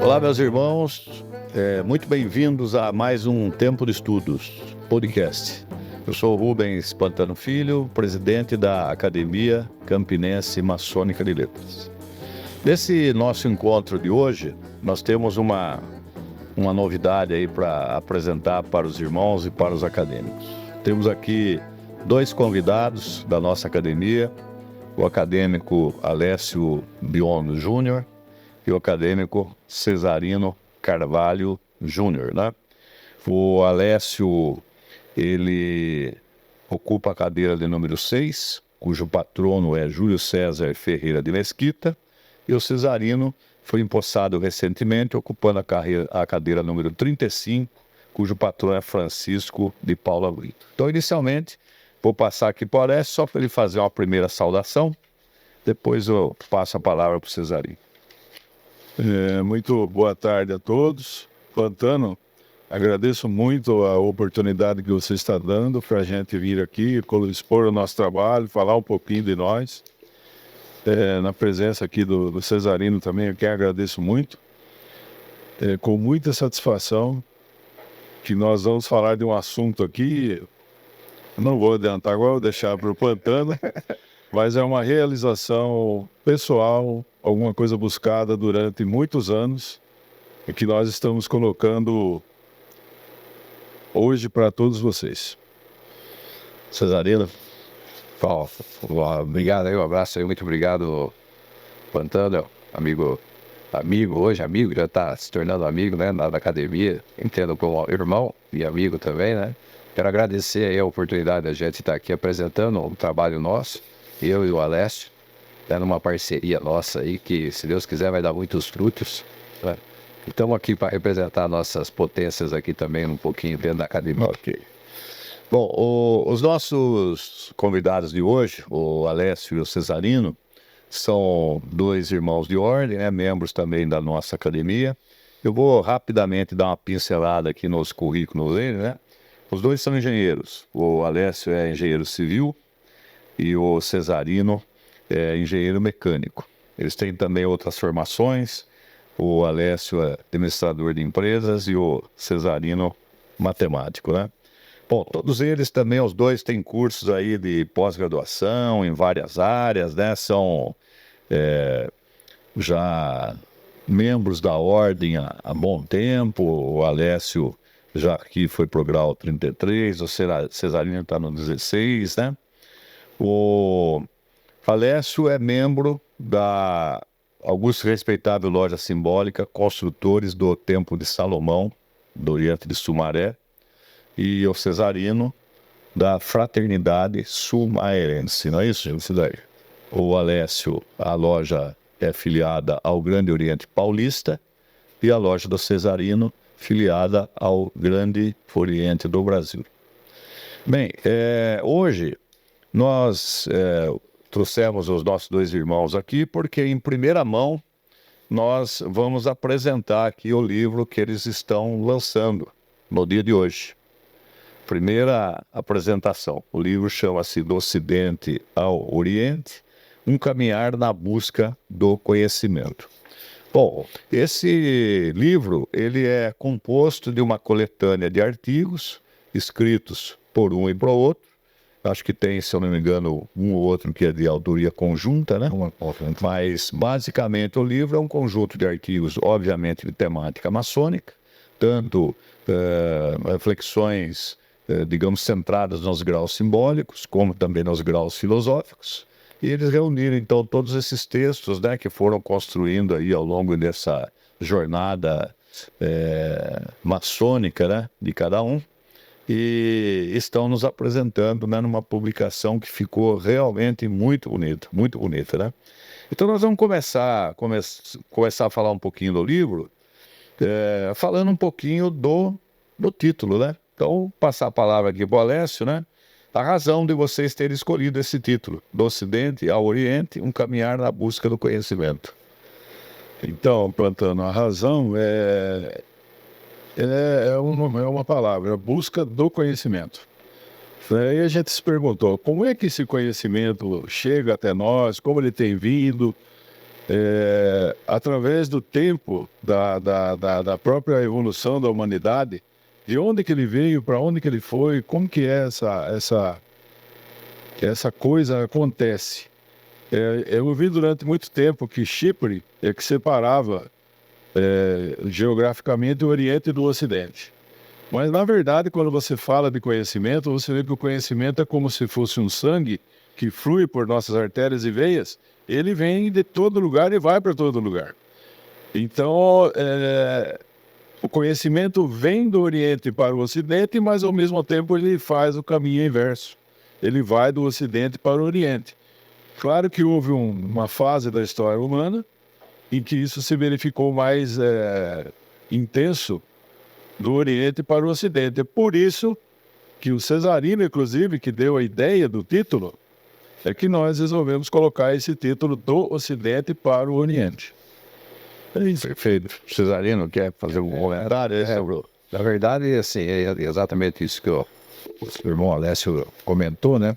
Olá, meus irmãos, muito bem-vindos a mais um Tempo de Estudos, podcast. Eu sou o Rubens Pantano Filho, presidente da Academia Campinense Maçônica de Letras. Nesse nosso encontro de hoje, nós temos uma novidade aí para apresentar para os irmãos e para os acadêmicos. Temos aqui dois convidados da nossa academia, o acadêmico Alessio Biondo Júnior e o acadêmico Cesarino Carvalho Júnior, né? O Alessio, ele ocupa a cadeira de número 6, cujo patrono é Júlio César Ferreira de Mesquita, e o Cesarino foi empossado recentemente, ocupando a cadeira número 35, cujo patrono é Francisco de Paula Brito. Então, inicialmente, vou passar aqui para o Alessio, só para ele fazer uma primeira saudação, depois eu passo a palavra para o Cesarino. Muito boa tarde a todos. Pantano, agradeço muito a oportunidade que você está dando para a gente vir aqui, expor o nosso trabalho, falar um pouquinho de nós. Na presença aqui do Cesarino também, eu quero agradeço muito. Com muita satisfação que nós vamos falar de um assunto aqui, não vou adiantar agora, vou deixar para o Pantano, mas é uma realização pessoal, alguma coisa buscada durante muitos anos e que nós estamos colocando hoje para todos vocês. Cesarino. Obrigado aí, um abraço aí, muito obrigado, Pantano, amigo, já está se tornando amigo, né, na academia, entendo como irmão e amigo também, né. Quero agradecer aí a oportunidade da gente estar aqui apresentando um trabalho nosso, eu e o Alessio, numa parceria nossa aí, que se Deus quiser vai dar muitos frutos, né? E estamos aqui para representar nossas potências aqui também um pouquinho dentro da academia. Ok. Bom, os nossos convidados de hoje, o Alessio e o Cesarino, são dois irmãos de ordem, né, membros também da nossa academia. Eu vou rapidamente dar uma pincelada aqui nos currículos dele, né? Os dois são engenheiros. O Alessio é engenheiro civil e o Cesarino é engenheiro mecânico. Eles têm também outras formações. O Alessio é administrador de empresas e o Cesarino matemático, né? Bom, todos eles também, os dois têm cursos aí de pós-graduação em várias áreas, né? São já membros da ordem há bom tempo. O Alessio já aqui foi pro grau 33, o Cesarino está no 16, né? O Alessio é membro da augusta e respeitável loja simbólica Construtores do Templo de Salomão, do Oriente de Sumaré, e o Cesarino da Fraternidade Sumaerense, não é isso? Isso daí. O Alessio, a loja é filiada ao Grande Oriente Paulista e a loja do Cesarino filiada ao Grande Oriente do Brasil. Bem, hoje nós trouxemos os nossos dois irmãos aqui porque em primeira mão nós vamos apresentar aqui o livro que eles estão lançando no dia de hoje. Primeira apresentação. O livro chama-se Do Ocidente ao Oriente, um caminhar na busca do conhecimento. Bom, esse livro ele é composto de uma coletânea de artigos escritos por um e por outro. Acho que tem, se eu não me engano, um ou outro que é de autoria conjunta, né? Mas, basicamente, o livro é um conjunto de artigos, obviamente, de temática maçônica, tanto reflexões, digamos, centradas nos graus simbólicos, como também nos graus filosóficos. E eles reuniram, então, todos esses textos, né, que foram construindo aí ao longo dessa jornada maçônica, né, de cada um, e estão nos apresentando, né, numa publicação que ficou realmente muito bonita, né? Então nós vamos começar a falar um pouquinho do livro, falando um pouquinho do título, né? Então, passar a palavra aqui para o Alessio, né? A razão de vocês terem escolhido esse título, Do Ocidente ao Oriente, um caminhar na busca do conhecimento. Então, Pantano, a razão é uma palavra, a busca do conhecimento. Aí a gente se perguntou, como é que esse conhecimento chega até nós, como ele tem vindo, através do tempo, da própria evolução da humanidade, de onde que ele veio, para onde que ele foi, como que é essa coisa acontece. Eu ouvi durante muito tempo que Chipre é que separava geograficamente o Oriente do Ocidente. Mas, na verdade, quando você fala de conhecimento, você vê que o conhecimento é como se fosse um sangue que flui por nossas artérias e veias. Ele vem de todo lugar e vai para todo lugar. Então, o conhecimento vem do Oriente para o Ocidente, mas, ao mesmo tempo, ele faz o caminho inverso. Ele vai do Ocidente para o Oriente. Claro que houve uma fase da história humana em que isso se verificou mais intenso do Oriente para o Ocidente. É por isso que o Cesarino, inclusive, que deu a ideia do título, é que nós resolvemos colocar esse título do Ocidente para o Oriente. É isso. Perfeito. Cesarino, quer fazer um comentário? Na verdade, assim, é exatamente isso que o irmão Alessio comentou, né?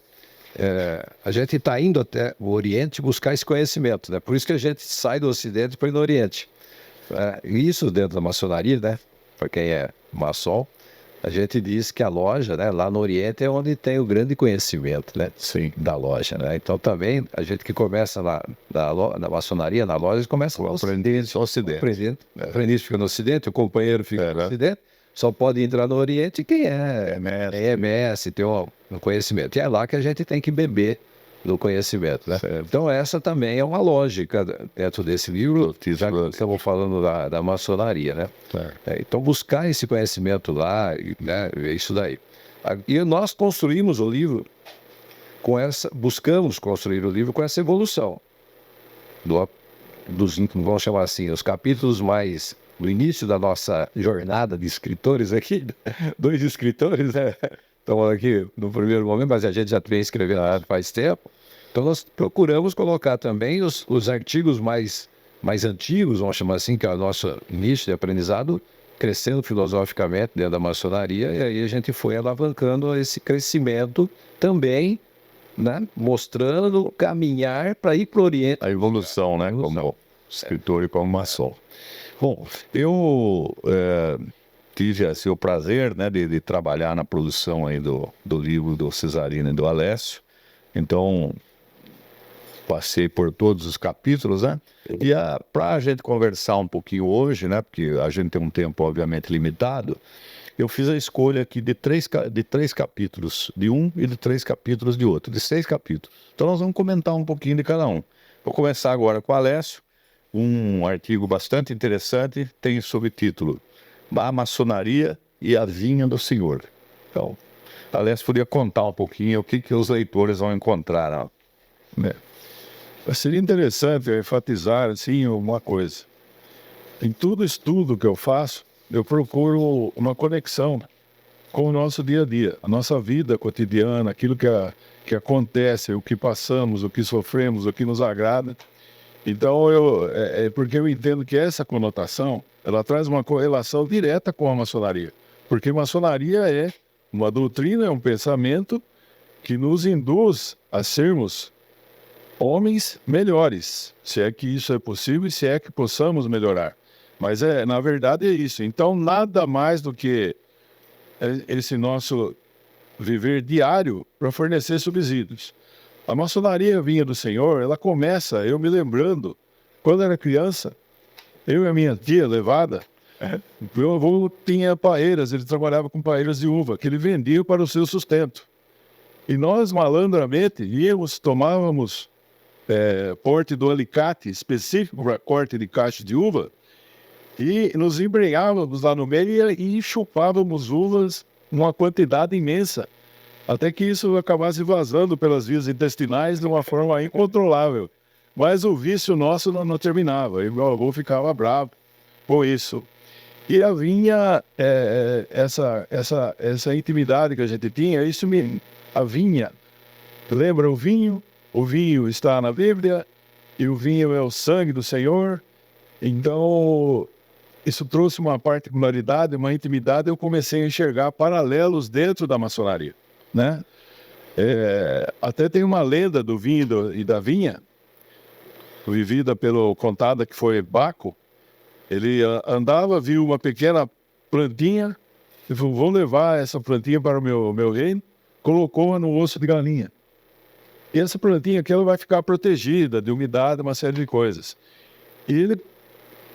A gente está indo até o Oriente buscar esse conhecimento, né? Por isso que a gente sai do Ocidente para ir no Oriente. Isso dentro da maçonaria, né? Para quem é maçom, a gente diz que a loja, né, lá no Oriente é onde tem o grande conhecimento, né? Sim. Da loja, né? Então também a gente que começa na maçonaria, na loja, começa lá Aprender no Ocidente. O aprendiz fica no Ocidente, o companheiro fica no Ocidente. Só pode entrar no Oriente quem é MS, tem um conhecimento. E é lá que a gente tem que beber do conhecimento, né? Então essa também é uma lógica dentro desse livro, já que estamos falando da maçonaria, né? Então buscar esse conhecimento lá, né? É isso daí. E nós construímos o livro buscamos construir o livro com essa evolução vamos chamar assim, os capítulos mais no início da nossa jornada de escritores aqui, 2 escritores, né? Estamos aqui no primeiro momento, mas a gente já vem escrevendo faz tempo. Então nós procuramos colocar também os artigos mais antigos, vamos chamar assim, que é o nosso início de aprendizado, crescendo filosoficamente dentro da maçonaria, e aí a gente foi alavancando esse crescimento também, né? Mostrando caminhar para ir para o Oriente. A evolução, né? Como escritor e como maçom. Bom, eu tive assim, o prazer, né, de trabalhar na produção aí do livro do Cesarino e do Alessio. Então, passei por todos os capítulos, né? E para a gente conversar um pouquinho hoje, né? Porque a gente tem um tempo, obviamente, limitado, eu fiz a escolha aqui de três capítulos de um e de 3 capítulos de outro, de 6 capítulos. Então, nós vamos comentar um pouquinho de cada um. Vou começar agora com o Alessio. Um artigo bastante interessante, tem o subtítulo A Maçonaria e a Vinha do Senhor. Então, Alessio podia contar um pouquinho o que os leitores vão encontrar. Seria interessante enfatizar assim, uma coisa. Em todo estudo que eu faço, eu procuro uma conexão com o nosso dia a dia, a nossa vida cotidiana, aquilo que acontece, o que passamos, o que sofremos, o que nos agrada. Então, porque eu entendo que essa conotação, ela traz uma correlação direta com a maçonaria. Porque maçonaria é uma doutrina, é um pensamento que nos induz a sermos homens melhores, se é que isso é possível e se é que possamos melhorar. Mas, na verdade, é isso. Então, nada mais do que esse nosso viver diário para fornecer subsídios. A maçonaria Vinha do Senhor, ela começa, eu me lembrando, quando era criança, eu e a minha tia levada, meu avô tinha paeiras, ele trabalhava com paeiras de uva, que ele vendia para o seu sustento. E nós, malandramente, tomávamos porte do alicate específico para corte de cacho de uva, e nos embrenhávamos lá no meio e chupávamos uvas numa quantidade imensa, até que isso acabasse vazando pelas vias intestinais de uma forma incontrolável. Mas o vício nosso não terminava, e meu avô ficava bravo com isso. E a vinha, essa intimidade que a gente tinha, a vinha, lembra o vinho? O vinho está na Bíblia, e o vinho é o sangue do Senhor. Então, isso trouxe uma particularidade, uma intimidade, eu comecei a enxergar paralelos dentro da maçonaria. né? Até tem uma lenda do vinho e da vinha, vivida contada que foi Baco. Ele andava, viu uma pequena plantinha, e falou, vou levar essa plantinha para o meu reino, colocou-a no osso de galinha. E essa plantinha aqui ela vai ficar protegida de umidade, uma série de coisas. E ele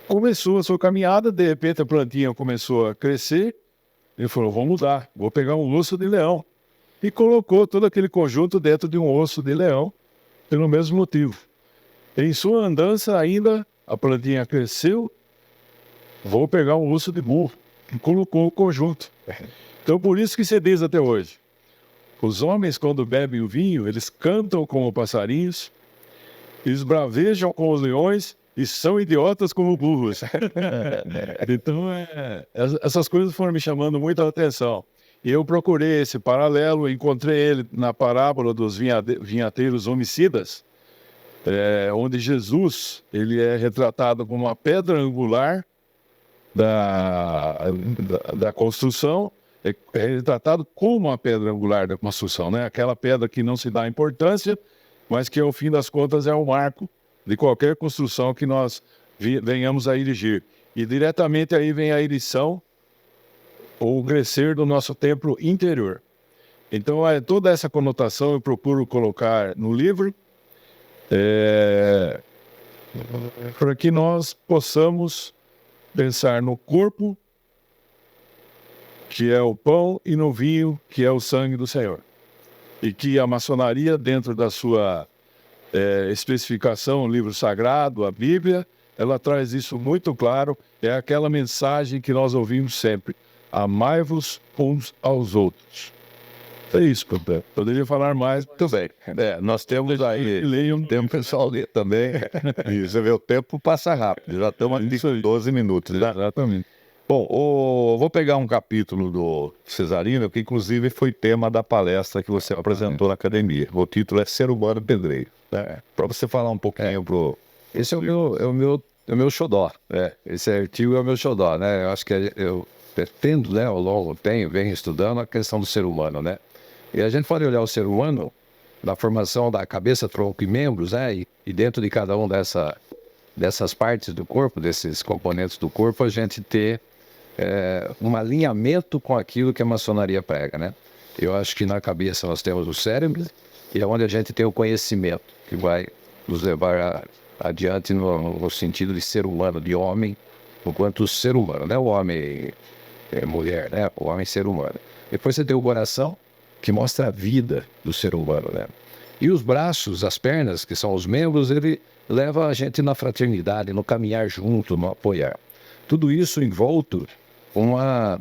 começou a sua caminhada, de repente a plantinha começou a crescer, ele falou, vou mudar, vou pegar um osso de leão. E colocou todo aquele conjunto dentro de um osso de leão, pelo mesmo motivo. Em sua andança ainda, a plantinha cresceu, vou pegar um osso de burro, e colocou o conjunto. Então por isso que se diz até hoje, os homens quando bebem o vinho, eles cantam como passarinhos, eles bravejam como os leões e são idiotas como burros. Então essas coisas foram me chamando muita atenção. E eu procurei esse paralelo, encontrei ele na parábola dos vinhateiros homicidas, onde Jesus ele é retratado como uma pedra angular da construção, é retratado como uma pedra angular da construção, né? Aquela pedra que não se dá importância, mas que ao fim das contas é o marco de qualquer construção que nós venhamos a erigir. E diretamente aí vem a erição, ou o crescer do nosso templo interior. Então, toda essa conotação eu procuro colocar no livro, para que nós possamos pensar no corpo, que é o pão, e no vinho, que é o sangue do Senhor. E que a maçonaria, dentro da sua especificação, o livro sagrado, a Bíblia, ela traz isso muito claro, é aquela mensagem que nós ouvimos sempre. Amai-vos uns aos outros. É isso, Pantano. Poderia falar mais. Muito bem. Nós temos aí, tem um pessoal ali também. E você vê, o tempo passa rápido. Já estamos aqui com 12 minutos. Né? Exatamente. Bom, vou pegar um capítulo do Cesarino, que inclusive foi tema da palestra que você apresentou na academia. O título é Ser Humano Pedreiro. Né? Para você falar um pouquinho pro... Esse é o meu xodó. Esse artigo é o meu xodó, né? Eu acho que eu pretendo, né, ao longo do tempo, venho estudando a questão do ser humano, né? E a gente pode olhar o ser humano na formação da cabeça, tronco e membros, né? E dentro de cada um dessas partes do corpo, desses componentes do corpo, a gente ter um alinhamento com aquilo que a maçonaria prega, né? Eu acho que na cabeça nós temos o cérebro, e é onde a gente tem o conhecimento, que vai nos levar adiante no sentido de ser humano, de homem, enquanto ser humano, né? O homem mulher, né? O homem ser humano. Depois você tem o coração, que mostra a vida do ser humano, né? E os braços, as pernas, que são os membros, ele leva a gente na fraternidade, no caminhar junto, no apoiar. Tudo isso envolto uma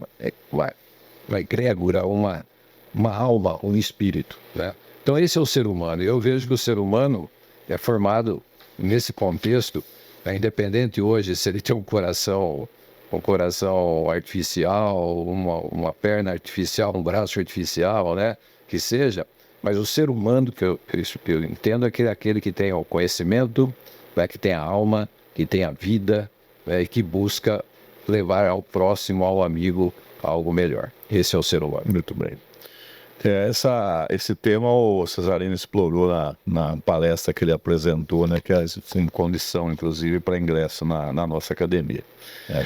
egrégora, uma alma, um espírito, né? Então esse é o ser humano. Eu vejo que o ser humano é formado nesse contexto, independente hoje se ele tem um coração artificial, uma perna artificial, um braço artificial, né? Que seja, mas o ser humano que eu entendo é aquele que tem o conhecimento, né? Que tem a alma, que tem a vida, né? E que busca levar ao próximo, ao amigo, algo melhor. Esse é o ser humano. Muito bem. Esse tema o Cesarino explorou na palestra que ele apresentou, né, que é em condição, inclusive, para ingresso na nossa academia.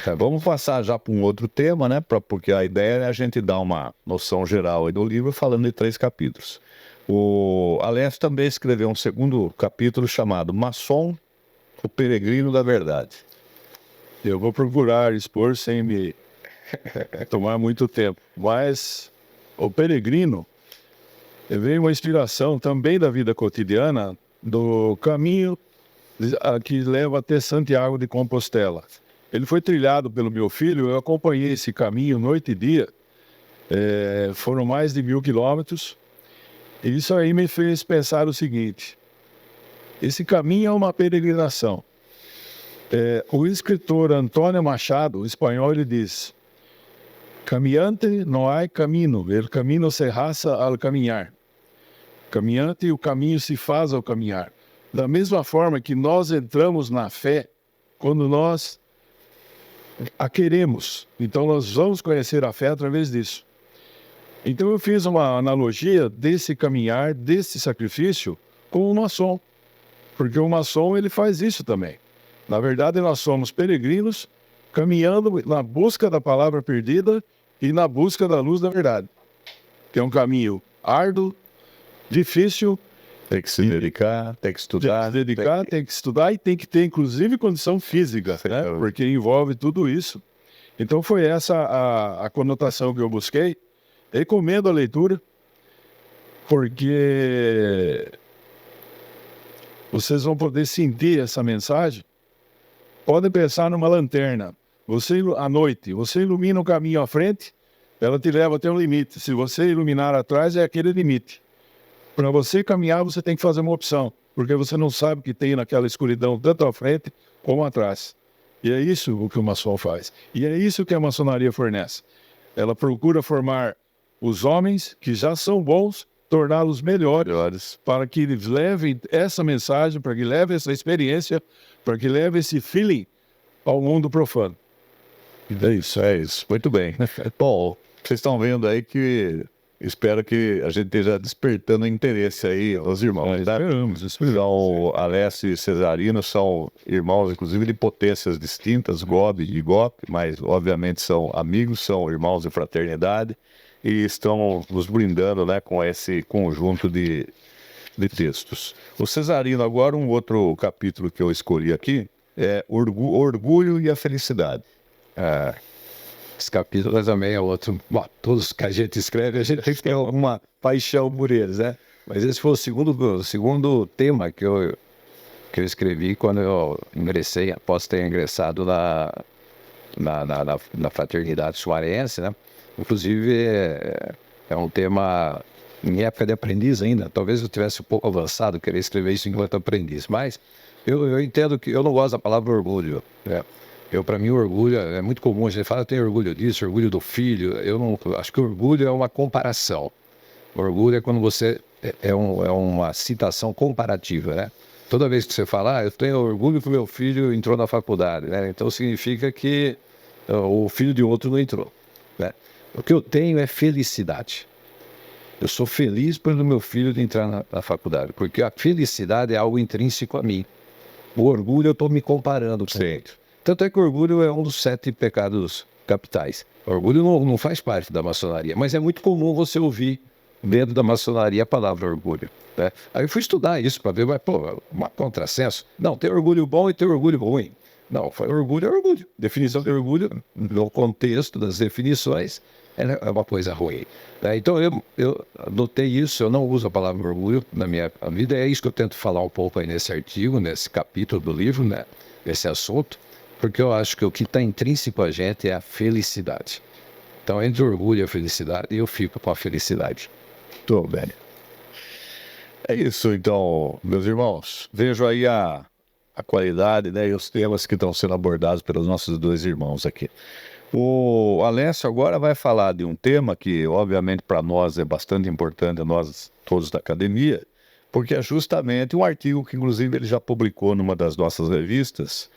Tá, vamos passar já para um outro tema, né, porque a ideia é a gente dar uma noção geral aí do livro, falando de 3 capítulos. O Alécio também escreveu um segundo capítulo chamado Maçom, o Peregrino da Verdade. Eu vou procurar expor sem me tomar muito tempo, mas o peregrino veio uma inspiração também da vida cotidiana, do caminho que leva até Santiago de Compostela. Ele foi trilhado pelo meu filho, eu acompanhei esse caminho noite e dia, foram mais de 1000 quilômetros, e isso aí me fez pensar o seguinte: esse caminho é uma peregrinação. O escritor Antônio Machado, o espanhol, ele diz: caminhante não há caminho, el camino se hace al caminhar. Caminhante, o caminho se faz ao caminhar. Da mesma forma que nós entramos na fé quando nós a queremos. Então nós vamos conhecer a fé através disso. Então eu fiz uma analogia desse caminhar, desse sacrifício, com o maçom. Porque o maçom ele faz isso também. Na verdade, nós somos peregrinos caminhando na busca da palavra perdida e na busca da luz da verdade. Que é um caminho árduo, difícil. Tem que se dedicar, tem que estudar. Tem que estudar e tem que ter, inclusive, condição física, né? Porque envolve tudo isso. Então foi essa a conotação que eu busquei. Recomendo a leitura, porque vocês vão poder sentir essa mensagem. Podem pensar numa lanterna. Você, à noite, você ilumina o caminho à frente, ela te leva até um limite. Se você iluminar atrás, é aquele limite. Para você caminhar, você tem que fazer uma opção, porque você não sabe o que tem naquela escuridão, tanto à frente como atrás. E é isso o que o maçom faz. E é isso que a maçonaria fornece. Ela procura formar os homens que já são bons, torná-los melhores, para que eles levem essa mensagem, para que levem essa experiência, para que levem esse feeling ao mundo profano. É isso. Muito bem. Bom, vocês estão vendo aí que espero que a gente esteja despertando interesse aí aos irmãos. Tá? Esperamos. Então, Alessio e Cesarino são irmãos, inclusive, de potências distintas, Gobi e Igope, mas, obviamente, são amigos, são irmãos de fraternidade e estão nos brindando, né, com esse conjunto de textos. O Cesarino, agora, um outro capítulo que eu escolhi aqui é Orgulho e a Felicidade. Esse capítulo também é outro. Bom, todos que a gente escreve, a gente tem que ter uma paixão por eles, né? Mas esse foi o segundo tema que eu escrevi quando eu ingressei, após ter ingressado na fraternidade suarense, né? Inclusive, é um tema em época de aprendiz ainda. Talvez eu tivesse um pouco avançado, querer escrever isso enquanto aprendiz. Mas eu entendo que eu não gosto da palavra orgulho, né? Para mim, o orgulho é muito comum. A gente fala, eu tenho orgulho disso, orgulho do filho. Eu não acho que orgulho é uma comparação. Orgulho é quando você é uma citação comparativa, né? Toda vez que você fala, eu tenho orgulho que o meu filho entrou na faculdade, né? Então significa que o filho de outro não entrou, né? O que eu tenho é felicidade. Eu sou feliz pelo meu filho de entrar na faculdade, porque a felicidade é algo intrínseco a mim. O orgulho eu estou me comparando com o outro. Tanto é que o orgulho é um dos 7 pecados capitais. O orgulho não faz parte da maçonaria, mas é muito comum você ouvir dentro da maçonaria a palavra orgulho, né? Aí eu fui estudar isso para ver, mas, uma contrassenso. Não, tem orgulho bom e tem orgulho ruim. Não, orgulho é orgulho. Definição de orgulho, no contexto das definições, é uma coisa ruim, né? Então eu notei isso, eu não uso a palavra orgulho na minha vida, é isso que eu tento falar um pouco aí nesse artigo, nesse capítulo do livro, né? Esse assunto. Porque eu acho que o que está intrínseco a gente é a felicidade. Então, entre o orgulho e a felicidade, eu fico com a felicidade. Tô bem. É isso, então, meus irmãos. Vejo aí a qualidade, né, e os temas que estão sendo abordados pelos nossos 2 irmãos aqui. O Alessio agora vai falar de um tema que, obviamente, para nós é bastante importante, nós todos da academia, porque é justamente um artigo que, inclusive, ele já publicou numa das nossas revistas,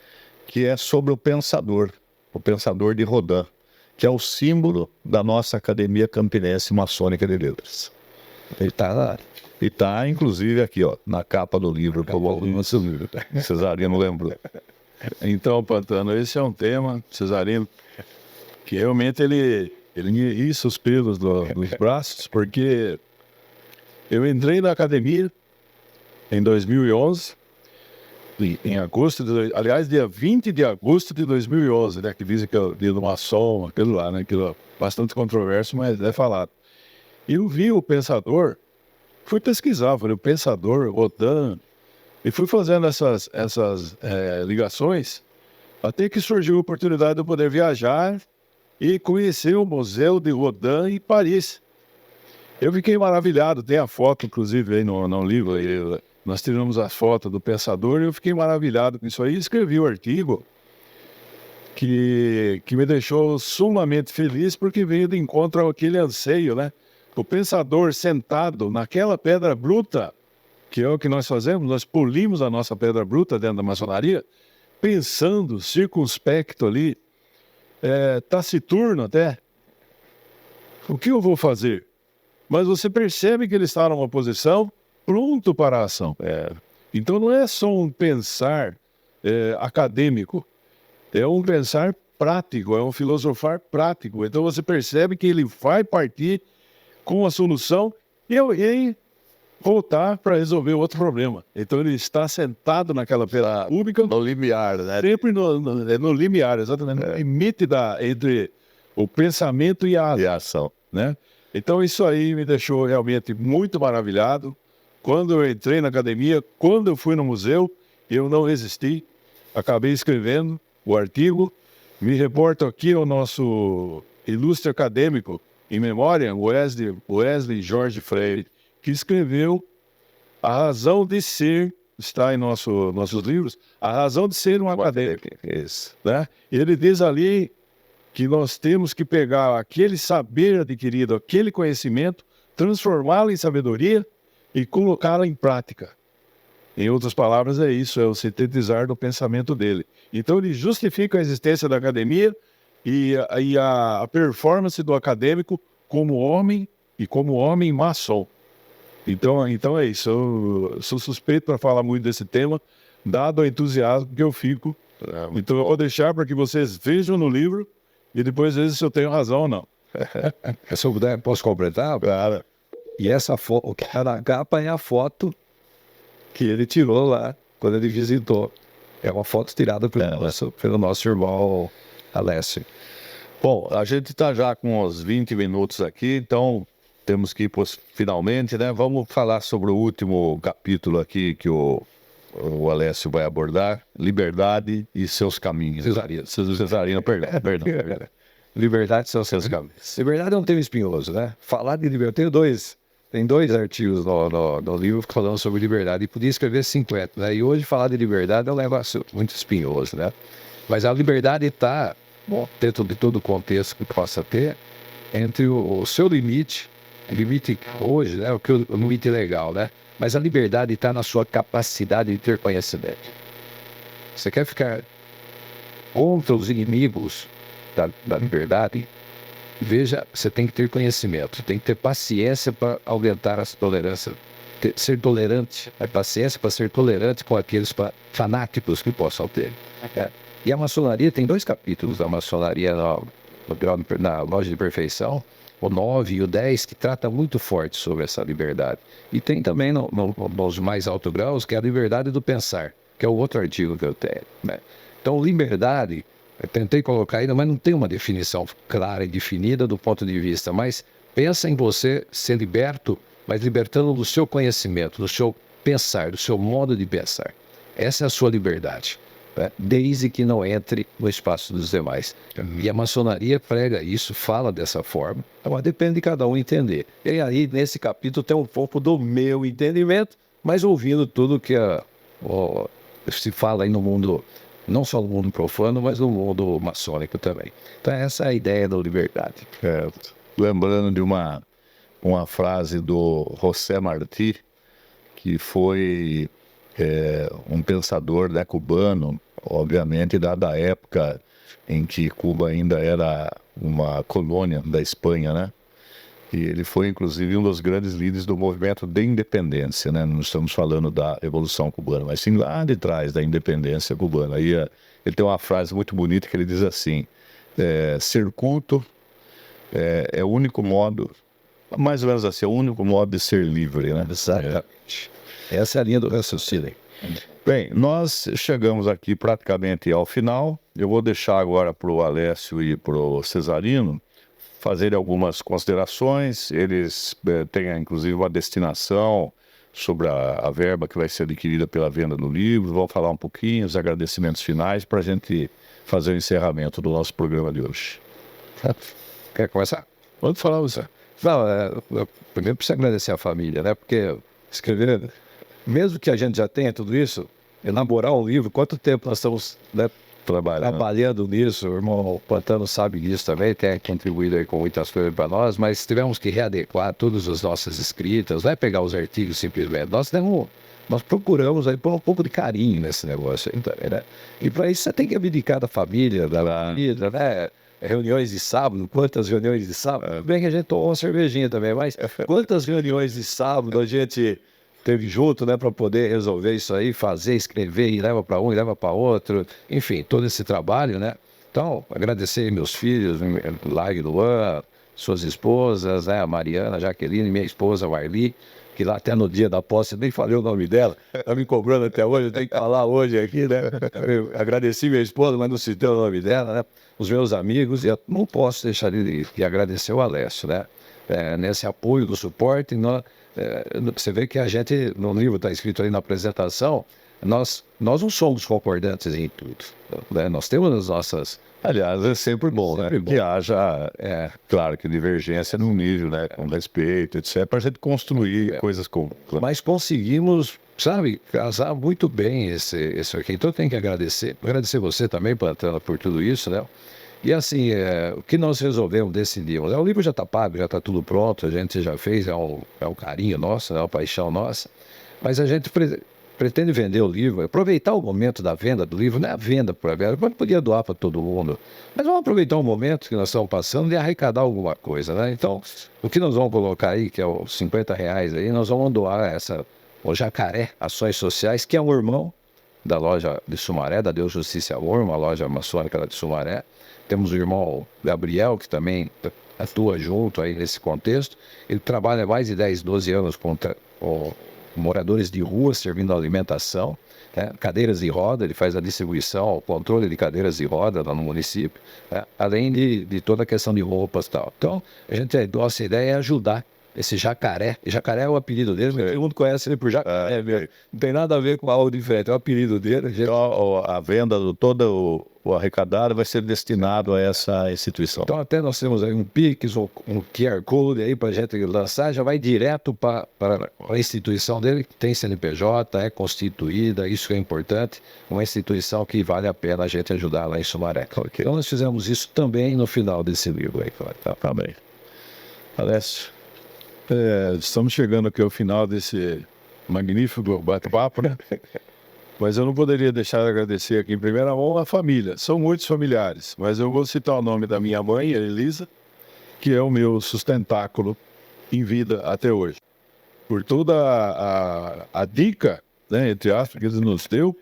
que é sobre o Pensador de Rodin, que é o símbolo da nossa Academia Campinense Maçônica de Letras. Ele está lá. E está, inclusive, aqui, ó, na capa do livro. Cesarino lembrou. Então, Pantano, esse é um tema, Cesarino, que realmente ele me iriça os pelos dos braços, porque eu entrei na academia em 2011, em agosto, aliás, dia 20 de agosto de 2011, né, que dizem que é o dia do maçom, aquilo lá, né, aquilo é bastante controverso, mas é falado. E eu vi o Pensador, fui pesquisar, falei, o Pensador, Rodin, e fui fazendo essas ligações, até que surgiu a oportunidade de eu poder viajar e conhecer o Museu de Rodin em Paris. Eu fiquei maravilhado, tem a foto, inclusive, aí no livro, aí, nós tiramos a foto do Pensador e eu fiquei maravilhado com isso aí. Escrevi o artigo que me deixou sumamente feliz porque veio de encontro àquele anseio, né? O Pensador sentado naquela pedra bruta, que é o que nós fazemos, nós polimos a nossa pedra bruta dentro da maçonaria, pensando, circunspecto ali, taciturno até. O que eu vou fazer? mas você percebe que ele está numa posição pronto para a ação. Então não é só um pensar acadêmico, é um pensar prático, é um filosofar prático. Então você percebe que ele vai partir com a solução e voltar para resolver outro problema. Então ele está sentado naquela feira pública, No limiar, né? sempre no limiar, exatamente, no limite entre o pensamento e a ação. né? Então isso aí me deixou realmente muito maravilhado. Quando eu entrei na academia, quando eu fui no museu, eu não resisti, acabei escrevendo o artigo, me reporto aqui ao nosso ilustre acadêmico em memória, Wesley Jorge Freire, que escreveu a razão de ser, está em nossos livros, a razão de ser um acadêmico. Isso. Né? Ele diz ali que nós temos que pegar aquele saber adquirido, aquele conhecimento, transformá-lo em sabedoria e colocá-lo em prática. Em outras palavras, é isso, é o sintetizar do pensamento dele. Então ele justifica a existência da academia e a performance do acadêmico como homem e como homem maçom. Então é isso, eu sou suspeito para falar muito desse tema, dado o entusiasmo que eu fico. Então eu vou deixar para que vocês vejam no livro e depois veja se eu tenho razão ou não. Se eu puder, posso completar? Claro. E essa foto, o que está na capa é a foto que ele tirou lá quando ele visitou. É uma foto tirada pelo nosso irmão Alessio. Bom, a gente está já com uns 20 minutos aqui, então temos que ir finalmente, né? Vamos falar sobre o último capítulo aqui que o Alessio vai abordar, liberdade e seus caminhos. Cesarino, perdão. Liberdade são seus caminhos. Liberdade é um tema espinhoso, né? Falar de liberdade, tem dois artigos no livro falando sobre liberdade, e podia escrever 50, né? E hoje falar de liberdade é um negócio muito espinhoso, né? Mas a liberdade está, dentro de todo o contexto que possa ter, entre o seu limite hoje, né? O limite legal, né? Mas a liberdade está na sua capacidade de ter conhecimento. Você quer ficar contra os inimigos da liberdade? Veja, você tem que ter conhecimento, tem que ter paciência para aumentar a tolerância, ser tolerante, a paciência para ser tolerante com aqueles fanáticos que possam ter. E a maçonaria tem 2 capítulos da maçonaria na Loja de Perfeição, o 9 e o 10, que trata muito forte sobre essa liberdade. E tem também nos mais altos graus, que é a liberdade do pensar, que é o outro artigo que eu tenho, né? Então, liberdade, eu tentei colocar ainda, mas não tem uma definição clara e definida do ponto de vista, mas pensa em você ser liberto, mas libertando do seu conhecimento, do seu pensar, do seu modo de pensar. Essa é a sua liberdade, né? Desde que não entre no espaço dos demais. E a maçonaria prega isso, fala dessa forma, mas depende de cada um entender. E aí, nesse capítulo, tem um pouco do meu entendimento, mas ouvindo tudo que se fala aí no mundo, não só no mundo profano, mas no mundo maçônico também. Então essa é a ideia da liberdade. Lembrando de uma frase do José Martí, que foi um pensador, né, cubano, obviamente da época em que Cuba ainda era uma colônia da Espanha, né? E ele foi, inclusive, um dos grandes líderes do movimento de independência, né? Não estamos falando da Revolução Cubana, mas sim lá de trás da independência cubana. Aí ele tem uma frase muito bonita que ele diz assim, ser culto é o único modo, mais ou menos assim, é o único modo de ser livre, né? Exatamente. Essa é a linha do raciocínio. Bem, nós chegamos aqui praticamente ao final. Eu vou deixar agora para o Alessio e para o Cesarino fazer algumas considerações. Eles têm, inclusive, uma destinação sobre a verba que vai ser adquirida pela venda do livro. Vão falar um pouquinho, os agradecimentos finais, para a gente fazer o encerramento do nosso programa de hoje. Quer começar? Pode falar, você. Não, primeiro preciso agradecer a família, né? Porque escrever, mesmo que a gente já tenha tudo isso, elaborar um livro, quanto tempo nós estamos, né, trabalhando nisso, o irmão Pantano sabe disso também, tem contribuído aí com muitas coisas para nós, mas tivemos que readequar todas as nossas escritas, não é pegar os artigos simplesmente, nós procuramos aí pôr um pouco de carinho nesse negócio aí também, né? E para isso você tem que abdicar da família, da vida, né? reuniões de sábado, quantas reuniões de sábado? Bem que a gente tomou uma cervejinha também, mas quantas reuniões de sábado a gente teve junto, né, para poder resolver isso aí, fazer, escrever, e leva para um, e leva para outro, enfim, todo esse trabalho, né? Então, agradecer meus filhos, Lai e Luan, suas esposas, né, a Mariana, a Jaqueline, minha esposa, a Marli, que lá até no dia da posse, eu nem falei o nome dela, tá me cobrando até hoje, eu tenho que falar hoje aqui, né? Eu agradeci minha esposa, mas não citei o nome dela, né? Os meus amigos, e eu não posso deixar de agradecer o Alessio, né? Nesse apoio, do suporte, você vê que a gente, no livro está escrito ali na apresentação, nós não somos concordantes em tudo, né? Nós temos as nossas... Aliás, é sempre bom, Sempre né? bom. Que haja, claro, que divergência num nível, né? Com respeito, etc. Para a gente construir coisas com... Mas conseguimos, sabe, casar muito bem esse aqui. Então eu tenho que agradecer você também, Pantana, por tudo isso, né? E assim, o que nós resolvemos, decidimos. O livro já está pago, já está tudo pronto, a gente já fez, é um carinho nosso, é uma paixão nossa. Mas a gente pretende vender o livro, aproveitar o momento da venda do livro, não é a venda por a venda, pode podia doar para todo mundo, mas vamos aproveitar o momento que nós estamos passando e arrecadar alguma coisa, né? Então, o que nós vamos colocar aí, que é os R$ 50 aí, nós vamos doar o Jacaré Ações Sociais, que é um irmão da loja de Sumaré, da Deus Justiça e Amor, uma loja maçônica lá de Sumaré. Temos o irmão Gabriel, que também atua junto aí nesse contexto. Ele trabalha há mais de 10, 12 anos com moradores de rua, servindo alimentação, né? Cadeiras de roda, ele faz a distribuição, o controle de cadeiras de roda lá no município, né? Além de toda a questão de roupas e tal. Então, nossa ideia é ajudar esse Jacaré. E Jacaré é o apelido dele, todo mundo conhece ele por Jacaré mesmo. Não tem nada a ver com algo diferente, é o apelido dele. Então, a venda do todo o arrecadado vai ser destinado a essa instituição. Então, até nós temos aí um Pix, um QR Code aí para a gente lançar, já vai direto para a instituição dele, que tem CNPJ, é constituída, isso é importante, uma instituição que vale a pena a gente ajudar lá em Sumaré. Okay. Então, nós fizemos isso também no final desse livro aí. Tá bem. Alessio? Estamos chegando aqui ao final desse magnífico bate-papo, né? Mas eu não poderia deixar de agradecer aqui em primeira mão a família. São muitos familiares, mas eu vou citar o nome da minha mãe, a Elisa, que é o meu sustentáculo em vida até hoje. Por toda a dica, né, entre aspas, que eles nos deu,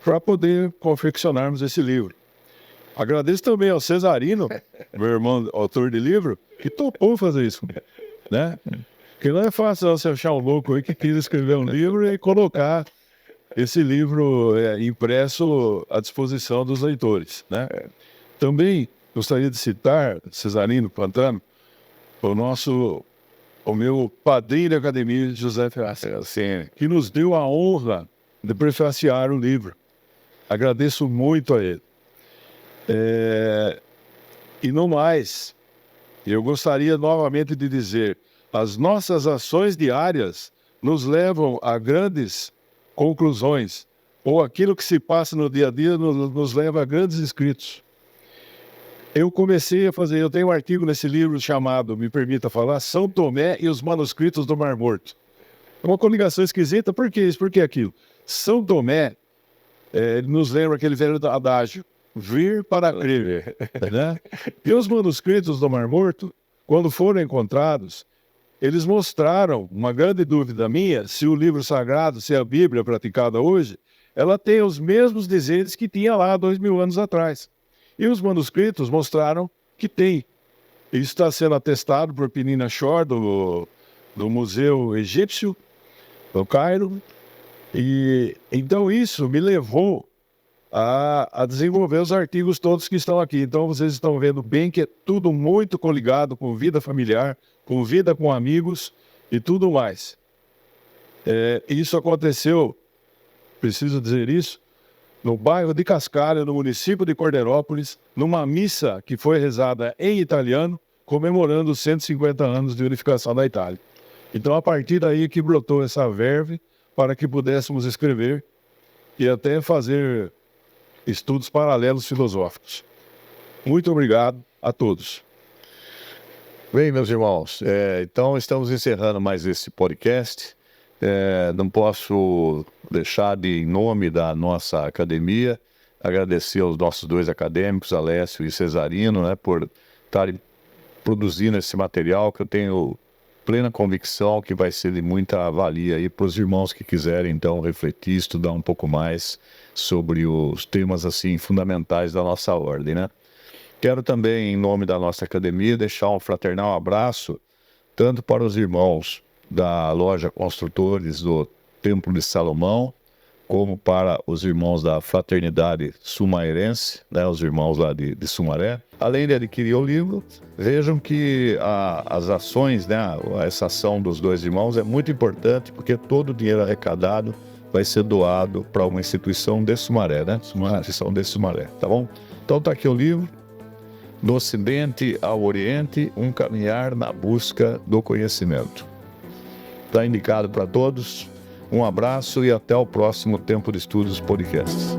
para poder confeccionarmos esse livro. Agradeço também ao Cesarino, meu irmão, autor de livro, que topou fazer isso, né? Porque não é fácil você achar um louco aí que quis escrever um livro e colocar esse livro impresso à disposição dos leitores, né? Também gostaria de citar, Cesarino Pantano, o meu padrinho da academia, José Ferraz, que nos deu a honra de prefaciar o livro. Agradeço muito a ele. E no mais, eu gostaria novamente de dizer, as nossas ações diárias nos levam a grandes conclusões, ou aquilo que se passa no dia a dia nos leva a grandes escritos. Eu tenho um artigo nesse livro chamado, me permita falar, São Tomé e os Manuscritos do Mar Morto. É uma coligação esquisita, por que isso, por que aquilo? São Tomé nos lembra aquele velho adágio, vir para crer, né? E os manuscritos do Mar Morto, quando foram encontrados, eles mostraram uma grande dúvida minha, se o livro sagrado, se a Bíblia praticada hoje, ela tem os mesmos dizeres que tinha lá 2000 anos atrás. E os manuscritos mostraram que tem. Isso está sendo atestado por Penina Shore, do Museu Egípcio, do Cairo. E então isso me levou a desenvolver os artigos todos que estão aqui. Então vocês estão vendo bem que é tudo muito coligado com vida familiar, com vida com amigos e tudo mais. Isso aconteceu, preciso dizer isso, no bairro de Cascalho, no município de Corderópolis, numa missa que foi rezada em italiano, comemorando os 150 anos de unificação da Itália. Então, a partir daí que brotou essa verve para que pudéssemos escrever e até fazer estudos paralelos filosóficos. Muito obrigado a todos. Bem, meus irmãos, então estamos encerrando mais esse podcast. Não posso deixar de, em nome da nossa academia, agradecer aos nossos dois acadêmicos, Alessio e Cesarino, né, por estarem produzindo esse material, que eu tenho plena convicção que vai ser de muita valia aí para os irmãos que quiserem, então, refletir, estudar um pouco mais sobre os temas, assim, fundamentais da nossa ordem, né? Quero também, em nome da nossa academia, deixar um fraternal abraço, tanto para os irmãos da loja Construtores do Templo de Salomão, como para os irmãos da Fraternidade Sumairense, né, os irmãos lá de Sumaré. Além de adquirir o livro, vejam que as ações, né, essa ação dos dois irmãos é muito importante, porque todo o dinheiro arrecadado vai ser doado para uma instituição de Sumaré, né? Uma instituição de Sumaré, tá bom? Então tá aqui o livro, Do Ocidente ao Oriente, um caminhar na busca do conhecimento. Está indicado para todos. Um abraço e até o próximo Tempo de Estudos Podcast.